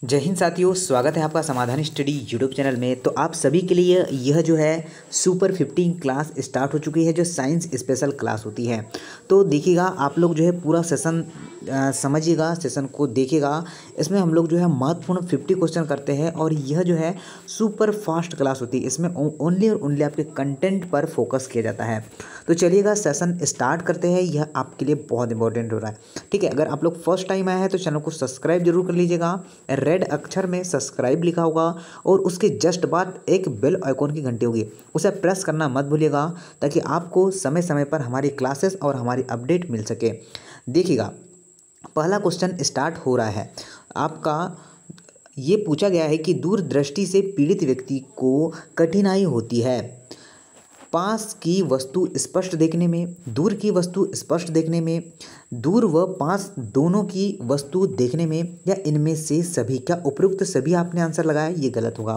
जय हिंद साथियों, स्वागत है आपका समाधान स्टडी यूट्यूब चैनल में। तो आप सभी के लिए यह जो है सुपर 15 क्लास स्टार्ट हो चुकी है, जो साइंस स्पेशल क्लास होती है। तो देखिएगा, आप लोग जो है पूरा सेशन समझिएगा, सेशन को देखिएगा। इसमें हम लोग जो है महत्वपूर्ण 50 क्वेश्चन करते हैं और यह जो है सुपर फास्ट क्लास होती है। इसमें ओनली और ओनली आपके कंटेंट पर फोकस किया जाता है। तो चलिएगा सेशन स्टार्ट करते हैं। यह आपके लिए बहुत इंपॉर्टेंट हो रहा है, ठीक है। अगर आप लोग फर्स्ट टाइम आए हैं तो चैनल को सब्सक्राइब जरूर कर लीजिएगा। रेड अक्षर में सब्सक्राइब लिखा होगा और उसके जस्ट बाद एक बेल आइकॉन की घंटी होगी, उसे प्रेस करना मत भूलिएगा, ताकि आपको समय समय पर हमारी क्लासेस और हमारी अपडेट मिल सके। देखिएगा, पहला क्वेश्चन स्टार्ट हो रहा है आपका। ये पूछा गया है कि दूरदृष्टि से पीड़ित व्यक्ति को कठिनाई होती है पास की वस्तु स्पष्ट देखने में, दूर की वस्तु स्पष्ट देखने में, दूर व पास दोनों की वस्तु देखने में, या इनमें से सभी। क्या उपयुक्त सभी आपने आंसर लगाया? ये गलत होगा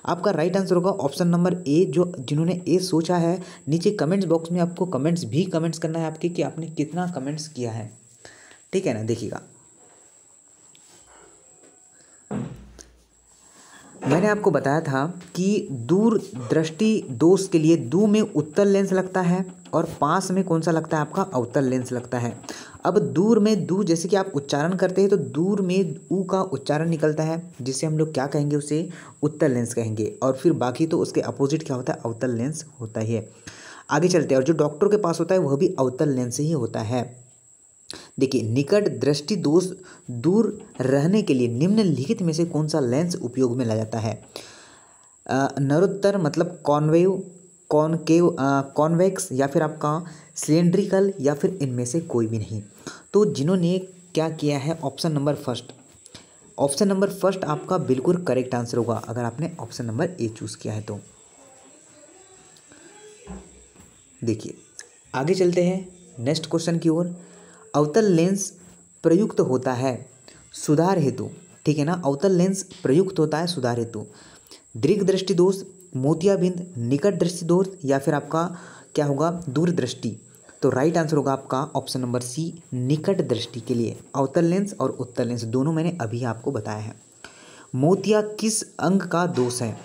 आपका राइट आंसर होगा ऑप्शन नंबर ए। जो जिन्होंने ए सोचा है, नीचे कमेंट्स बॉक्स में आपको कमेंट्स करना है आपके, कि आपने कितना कमेंट्स किया है, ठीक है ना। देखिएगा, मैंने आपको बताया था कि दूर दृष्टि दोष के लिए दू में उत्तल लेंस लगता है और पास में कौन सा लगता है? आपका अवतल लेंस लगता है। अब दूर में दू, जैसे कि आप उच्चारण करते हैं तो दूर में ऊ का उच्चारण निकलता है, जिसे हम लोग क्या कहेंगे? उसे उत्तल लेंस कहेंगे। और फिर बाकी तो उसके अपोजिट क्या होता है? अवतल लेंस होता है। आगे चलते हैं। और जो डॉक्टर के पास होता है वह भी अवतल लेंस ही होता है। देखिए, निकट दृष्टि दोष दूर रहने के लिए निम्नलिखित में से कौन सा लेंस उपयोग में लाया जाता है? नरोत्तर मतलब कॉन्वेक्स, या फिर आपका सिलेंड्रिकल, या फिर इनमें से कोई भी नहीं। तो जिन्होंने क्या किया है, ऑप्शन नंबर फर्स्ट आपका बिल्कुल करेक्ट आंसर होगा, अगर आपने ऑप्शन नंबर ए चूज़ किया है तो। देखिए, आगे चलते हैं नेक्स्ट क्वेश्चन की ओर। अवतल लेंस प्रयुक्त होता है सुधार हेतु, ठीक है ना। अवतल लेंस प्रयुक्त होता है सुधार हेतु। दीर्घ दृष्टि दोष, मोतियाबिंद, निकट दृष्टि दोष, या फिर आपका क्या होगा? दूरदृष्टि। तो राइट आंसर होगा आपका ऑप्शन नंबर सी, निकट दृष्टि के लिए अवतल लेंस और उत्तल लेंस दोनों मैंने अभी आपको बताया है। मोतिया किस अंग का दोष है?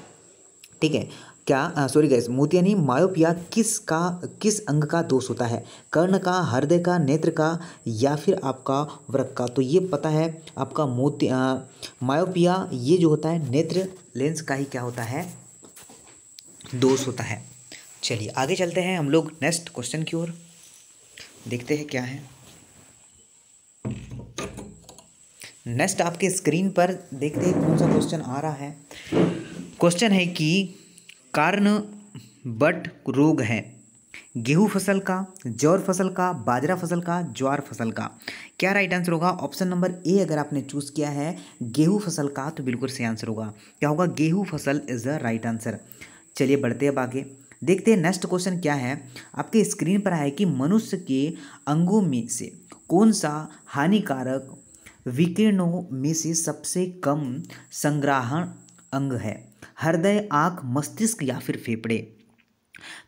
ठीक है, क्या सॉरी गाइस, मोतिया नहीं, मायोपिया किस अंग का दोष होता है? कर्ण का, हृदय का, नेत्र का, या फिर आपका वृक्क का? तो ये पता है आपका मायोपिया ये जो होता है नेत्र लेंस का ही क्या होता है? दोष होता है। चलिए आगे चलते हैं हम लोग नेक्स्ट क्वेश्चन की ओर, देखते हैं क्या है। नेक्स्ट आपके स्क्रीन पर देखते हैं कौन सा क्वेश्चन आ रहा है। क्वेश्चन है कि कारण बट रोग है गेहूं फसल का, जौर फसल का, बाजरा फसल का, ज्वार फसल का। क्या राइट आंसर होगा? ऑप्शन नंबर ए अगर आपने चूज किया है गेहूं फसल का, तो बिल्कुल सही आंसर होगा। क्या होगा? गेहूं फसल इज द राइट आंसर। चलिए बढ़ते हैं अब आगे, देखते हैं नेक्स्ट क्वेश्चन क्या है। आपके स्क्रीन पर है कि मनुष्य के अंगों में से कौन सा हानिकारक विकिरणों में से सबसे कम संग्रहण अंग है? हृदय, आँख, मस्तिष्क, या फिर फेफड़े?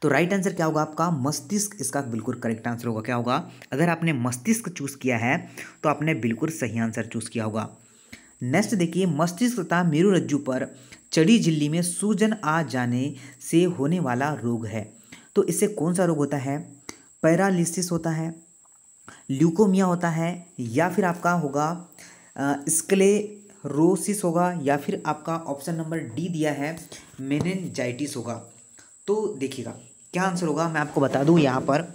तो राइट आंसर क्या होगा आपका? मस्तिष्क इसका बिल्कुल करेक्ट आंसर होगा। क्या होगा? अगर आपने मस्तिष्क चूज किया है तो आपने बिल्कुल सही आंसर चूज किया होगा। नेक्स्ट देखिए, मस्तिष्क तथा मेरुरज्जु पर चढ़ी झिल्ली में सूजन आ जाने से होने वाला रोग है। तो इससे कौन सा रोग होता है? पैरालिसिस होता है, ल्यूकोमिया होता है, या फिर आपका होगा स्क्लेरोसिस होगा, या फिर आपका ऑप्शन नंबर डी दिया है मेनिंजाइटिस होगा। तो देखिएगा क्या आंसर होगा, मैं आपको बता दूं। यहाँ पर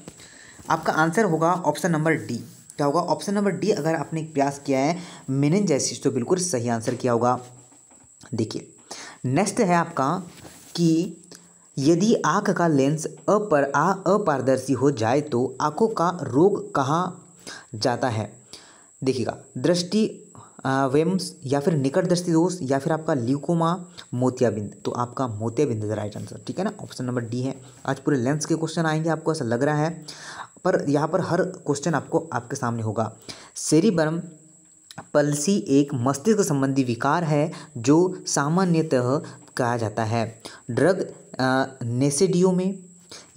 आपका आंसर होगा ऑप्शन नंबर डी। क्या होगा? Option number D. अगर आपने प्रयास किया है मेनिंजाइटिस तो बिल्कुल सही आंसर किया होगा। देखिए नेक्स्ट है आपका कि यदि आँख का लेंस अपारदर्शी हो जाए तो आँखों का रोग कहाँ जाता है? देखिएगा, दृष्टि वेम्स, या फिर निकट दृष्टि दोष, या फिर आपका ल्यूकोमा, मोतियाबिंद। तो आपका मोतियाबिंद इज राइट आंसर, ठीक है ना। ऑप्शन नंबर डी है। आज पूरे लेंस के क्वेश्चन आएंगे, आपको ऐसा लग रहा है, पर यहाँ पर हर क्वेश्चन आपको आपके सामने होगा। सेरिबरम पल्सी एक मस्तिष्क संबंधी विकार है जो सामान्यतः कहा जाता है ड्रग नेसेडियो में,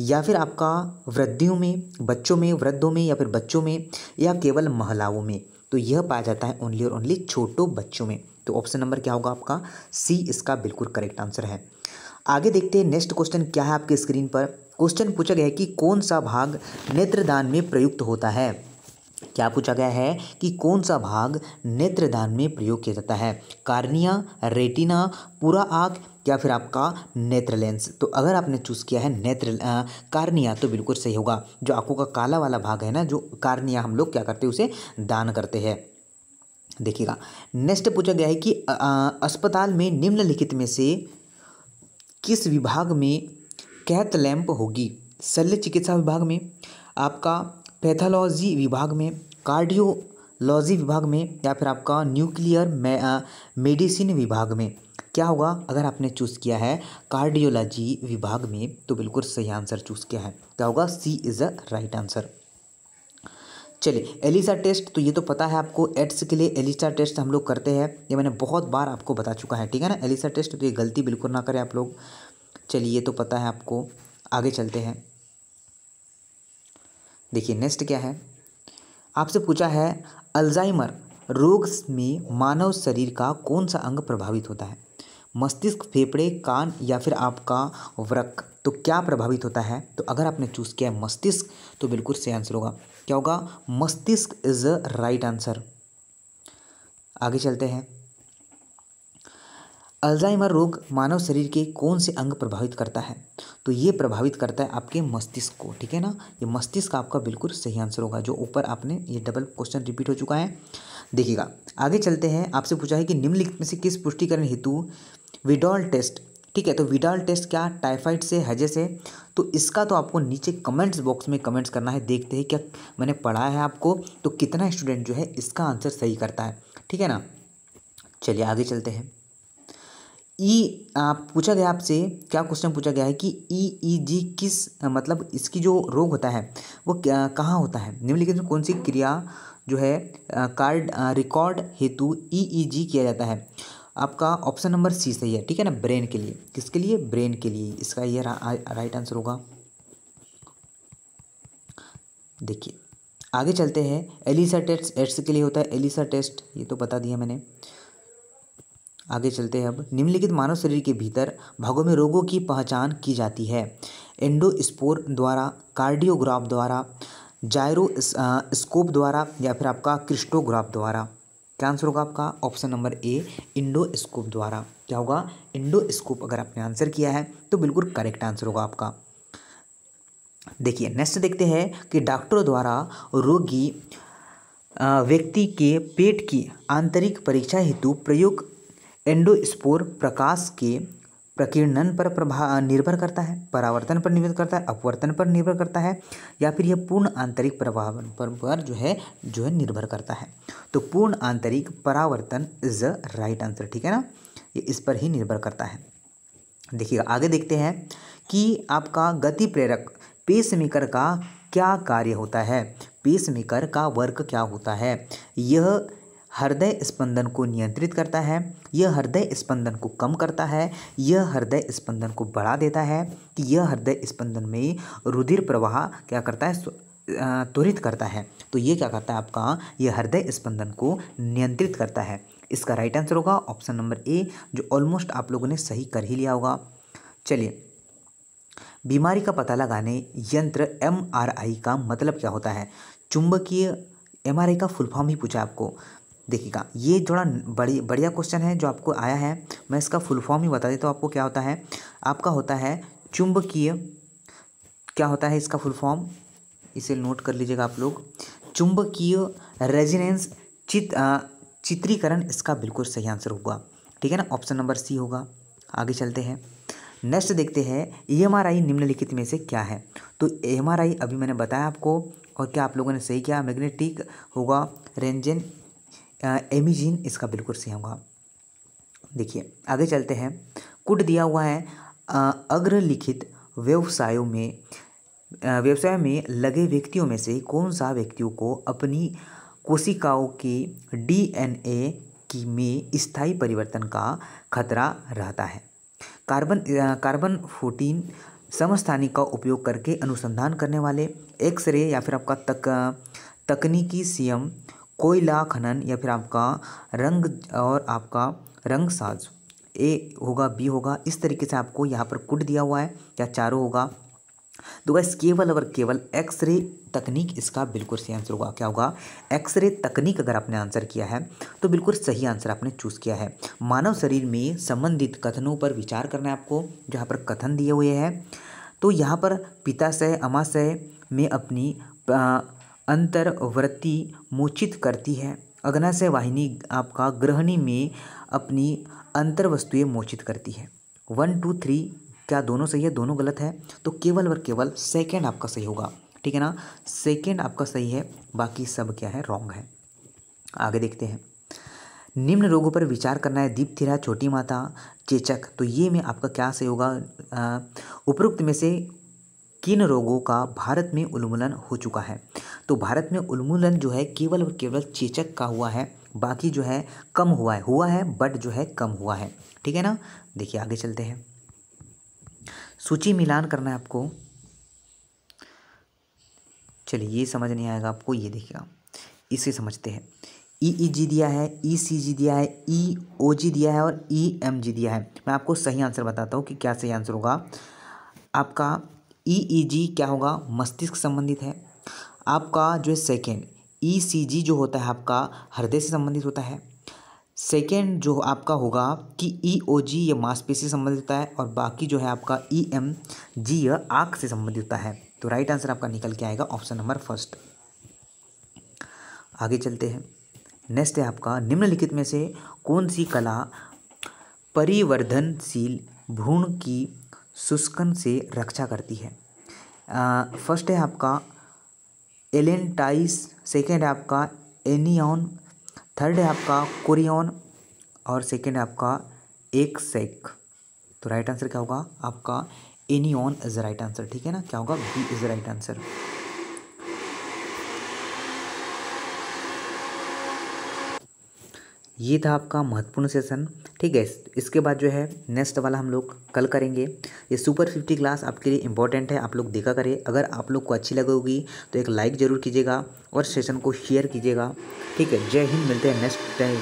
या फिर आपका वृद्धियों में, बच्चों में, वृद्धों में, या फिर बच्चों में, या केवल महिलाओं में। तो यह पाया जाता है ओनली और ओनली छोटों बच्चों में। तो ऑप्शन नंबर क्या होगा आपका सी इसका बिल्कुल करेक्ट आंसर है। आगे देखते हैं नेक्स्ट क्वेश्चन क्या है आपके स्क्रीन पर। क्वेश्चन पूछा गया है कि कौन सा भाग नेत्रदान में प्रयुक्त होता है। क्या पूछा गया है कि कौन सा भाग नेत्रदान में प्रयोग किया जाता है, कार्निया, रेटिना, पूरा आँख या फिर आपका नेत्र लेंस। तो अगर आपने चूज़ किया है कार्निया तो बिल्कुल सही होगा। जो आँखों का काला वाला भाग है ना, जो कार्निया हम लोग क्या करते हैं उसे दान करते हैं। देखिएगा नेक्स्ट पूछा गया है कि अस्पताल में निम्नलिखित में से किस विभाग में कैथ लैंप होगी। शल्य चिकित्सा विभाग में, आपका पैथोलॉजी विभाग में, कार्डियोलॉजी विभाग में या फिर आपका न्यूक्लियर मेडिसिन विभाग में। क्या होगा अगर आपने चूज़ किया है कार्डियोलॉजी विभाग में तो बिल्कुल सही आंसर चूज़ किया है। क्या होगा सी इज़ अ राइट आंसर। चलिए एलिसा टेस्ट तो ये तो पता है आपको, एड्स के लिए एलिसा टेस्ट हम लोग करते हैं, ये मैंने बहुत बार आपको बता चुका है, ठीक है ना। एलिसा टेस्ट तो ये गलती बिल्कुल ना करें आप लोग। चलिए ये तो पता है आपको, आगे चलते हैं। देखिए नेक्स्ट क्या है, आपसे पूछा है अल्जाइमर रोग में मानव शरीर का कौन सा अंग प्रभावित होता है। मस्तिष्क, फेफड़े, कान या फिर आपका वृक्क। तो क्या प्रभावित होता है, तो अगर आपने चूज़ किया है मस्तिष्क तो बिल्कुल सही आंसर होगा। क्या होगा मस्तिष्क इज अ राइट आंसर। आगे चलते हैं। अल्जाइमर रोग मानव शरीर के कौन से अंग प्रभावित करता है, तो ये प्रभावित करता है आपके मस्तिष्क को, ठीक है ना। ये मस्तिष्क आपका बिल्कुल सही आंसर होगा, जो ऊपर आपने ये डबल क्वेश्चन रिपीट हो चुका है। देखिएगा आगे चलते हैं। आपसे पूछा है कि निम्नलिखित में से किस पुष्टिकरण हेतु विडॉल टेस्ट, ठीक है। तो विडॉल टेस्ट क्या टाइफाइड से, हैजे से, तो इसका तो आपको नीचे कमेंट्स बॉक्स में कमेंट्स करना है। देखते हैं क्या मैंने पढ़ाया है आपको, तो कितना स्टूडेंट जो है इसका आंसर सही करता है, ठीक है ना। चलिए आगे चलते हैं। पूछा गया आपसे क्या क्वेश्चन पूछा गया है कि ईईजी किस मतलब इसकी जो रोग होता है वो क्या कहाँ होता है, निम्नलिखित में कौन सी क्रिया जो है रिकॉर्ड हेतु ईईजी किया जाता है। आपका ऑप्शन नंबर सी सही है, ठीक है ना। ब्रेन के लिए, किसके लिए, ब्रेन के लिए, इसका ये राइट आंसर होगा। देखिए आगे चलते हैं। एलिसा टेस्ट एड्स के लिए होता है, एलिसा टेस्ट ये तो बता दिया मैंने। आगे चलते हैं। अब निम्नलिखित मानव शरीर के भीतर भागों में रोगों की पहचान की जाती है। एंडोस्पोर द्वारा, कार्डियोग्राफ द्वारा, जायरो स्कोप द्वारा या फिर आपका क्रिस्टोग्राफ द्वारा। क्या आंसर होगा आपका ऑप्शन नंबर ए इंडोस्कोप द्वारा। क्या होगा इंडोस्कोप, अगर आपने आंसर किया है तो बिल्कुल करेक्ट आंसर होगा आपका। देखिए नेक्स्ट देखते हैं कि डॉक्टरों द्वारा रोगी व्यक्ति के पेट की आंतरिक परीक्षा हेतु प्रयोग एंडोस्पोर प्रकाश के प्रकीर्णन पर निर्भर करता है, परावर्तन पर निर्भर करता है, अपवर्तन पर निर्भर करता है या फिर यह पूर्ण आंतरिक प्रभाव पर जो है निर्भर करता है। तो पूर्ण आंतरिक परावर्तन इज अ राइट आंसर, ठीक है ना, ये इस पर ही निर्भर करता है। देखिएगा आगे देखते हैं कि आपका गति प्रेरक पेसमेकर का क्या कार्य होता है। पेसमेकर का वर्क क्या होता है, यह हृदय स्पंदन को नियंत्रित करता है, यह हृदय स्पंदन को कम करता है, यह हृदय स्पंदन को बढ़ा देता है, कि यह हृदय स्पंदन में रुधिर प्रवाह क्या करता है त्वरित करता है। तो ये क्या करता है आपका, यह हृदय स्पंदन को नियंत्रित करता है। इसका राइट आंसर होगा ऑप्शन नंबर ए, जो ऑलमोस्ट आप लोगों ने सही कर ही लिया होगा। चलिए बीमारी का पता लगाने यंत्र MRI का मतलब क्या होता है। चुंबकीय MRI का फुल फॉर्म ही पूछा आपको। देखिएगा ये थोड़ा बढ़िया क्वेश्चन है जो आपको आया है, मैं इसका फुल फॉर्म ही बता देता हूँ आपको। क्या होता है आपका, होता है चुंबकीय, क्या होता है इसका फुल फॉर्म, इसे नोट कर लीजिएगा आप लोग। चुंबकीय रेजोनेंस चित्रीकरण इसका बिल्कुल सही आंसर होगा, ठीक है ना, ऑप्शन नंबर सी होगा। आगे चलते हैं। नेक्स्ट देखते हैं MRI निम्नलिखित में से क्या है। तो MRI अभी मैंने बताया आपको, और क्या आप लोगों ने सही किया, मैग्नेटिक होगा, रेंजन इमेजिंग इसका बिल्कुल सही होगा। देखिए आगे चलते हैं। कुट दिया हुआ है अग्रलिखित व्यवसाय में लगे व्यक्तियों में से कौन सा व्यक्तियों को अपनी कोशिकाओं के DNA में स्थायी परिवर्तन का खतरा रहता है। कार्बन 14 समस्थानिक का उपयोग करके अनुसंधान करने वाले, एक्सरे या फिर आपका तकनीकी सीएम कोयला खनन या फिर आपका रंग और आपका रंगसाज, ए होगा, बी होगा। इस तरीके से आपको यहाँ पर कुड दिया हुआ है, या चारों होगा। तो गाइस केवल और केवल एक्सरे तकनीक इसका बिल्कुल सही आंसर होगा। क्या होगा? एक्सरे तकनीक। अगर आपने आंसर किया है तो बिल्कुल सही आंसर आपने चूज किया है। मानव शरीर में संबंधित कथनों पर विचार करना है आपको। जहाँ पर कथन दिए हुए हैं तो यहाँ पर पित्ताशय अमाशय में अपनी अंतर्वृत्ति मोचित करती है। अग्नाशय वाहिनी आपका ग्रहणी में अपनी अंतर्वस्तुएं मोचित करती है। 1 2 3 क्या दोनों सही है? दोनों गलत है। तो केवल और केवल सेकंड आपका सही होगा, ठीक है ना। सेकंड आपका सही है, बाकी सब क्या है? रॉन्ग है। आगे देखते हैं। निम्न रोगों पर विचार करना है। दीप्थिरा, छोटी माता, चेचक। तो ये में आपका क्या सही होगा? उपरोक्त में से किन रोगों का भारत में उन्मूलन हो चुका है? तो भारत में उन्मूलन जो है केवल और केवल चेचक का हुआ है, बाकी जो है कम हुआ है बट जो है कम हुआ है, ठीक है ना। देखिए आगे चलते हैं। सूची मिलान करना है आपको। चलिए ये समझ नहीं आएगा आपको, ये देखिएगा, इसे समझते हैं। EEG दिया है, ECG दिया है, EOG दिया है और EMG दिया है। मैं आपको सही आंसर बताता हूँ कि क्या सही आंसर होगा। आपका EEG क्या होगा? मस्तिष्क संबंधित है। आपका जो है सेकेंड ECG जो होता है आपका हृदय से संबंधित होता है। सेकेंड जो आपका होगा कि EOG ये मांसपेशी से संबंधित होता है, और बाकी जो है आपका EMG यह आँख से संबंधित होता है। तो राइट आंसर आपका निकल के आएगा ऑप्शन नंबर फर्स्ट। आगे चलते हैं। नेक्स्ट है आपका, निम्नलिखित में से कौन सी कला परिवर्धनशील भ्रूण की शुष्कन से रक्षा करती है? फर्स्ट है आपका एलेंटाइस, सेकेंड है आपका एनियन, थर्ड है आपका कोरियन, और सेकेंड है आपका एक्सेक। तो राइट आंसर क्या होगा? आपका एनियन इज द राइट आंसर, ठीक है ना। क्या होगा? B is the right answer. ये था आपका महत्वपूर्ण सेशन, ठीक है। इसके बाद जो है नेक्स्ट वाला हम लोग कल करेंगे। ये सुपर 50 क्लास आपके लिए इंपॉर्टेंट है, आप लोग देखा करें। अगर आप लोग को अच्छी लगेगी तो एक लाइक ज़रूर कीजिएगा और सेशन को शेयर कीजिएगा, ठीक है। जय हिंद, मिलते हैं नेक्स्ट टाइम।